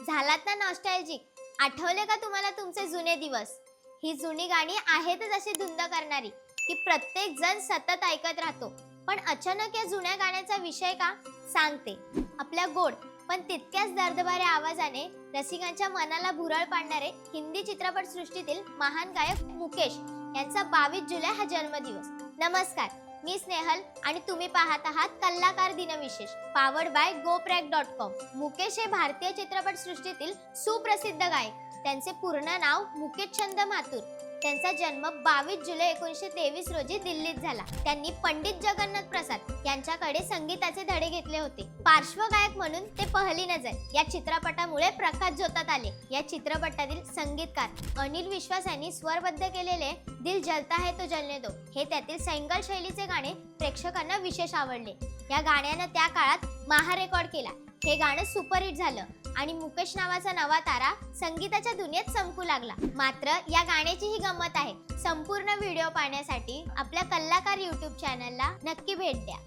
झालात ना नॉस्टॅल्जिक? आठवले का तुम्हाला तुमचे जुने दिवस? ही जुनी गाणी आहेतच अशी धुंद करणारी की प्रत्येक जण सतत ऐकत राहतो. पण अचानक या जुन्या गाण्याचा विषय का? सांगते. आपल्या गोड पण तितक्याच दर्दभऱ्या आवाजाने रसिकांच्या मनाला भुरळ पाडणारे हिंदी चित्रपट सृष्टीतील महान गायक मुकेश यांचा 22 जुलै हा जन्मदिवस. नमस्कार, मी स्नेहल आणि तुम्ही पाहत आहात कलाकार दिनविशेष पावर्ड बाय GoPreg.com. मुकेश हे भारतीय चित्रपट सृष्टीतील सुप्रसिद्ध गायक. त्यांचे पूर्ण नाव मुकेश चंद माथुर. त्यांचा जन्म 22 जुलै 1923 रोजी दिल्लीत झाला. त्यांनी पंडित जगन्नाथ प्रसाद यांच्याकडे संगीताचे धडे घेतले होते. पार्श्वगायक म्हणून ते पहली नजर या चित्रपटामुळे प्रकाशझोतात आले. या चित्रपटातील संगीतकार अनिल विश्वास यांनी स्वरबद्ध केलेले दिल जलता है तो जलने दो हे त्यातील सैंगल शैलीचे गाणे प्रेक्षकांना विशेष आवडले. या गाण्यानं त्या काळात महारेकॉर्ड केला. हे गाणं सुपरहिट झालं आणि मुकेश नावाचा नवा तारा संगीताच्या दुनियेत चमकू लागला. मात्र या गाण्याची ही गंमत आहे. संपूर्ण व्हिडिओ पाहण्यासाठी आपल्या कलाकार YouTube चॅनलला नक्की भेट द्या.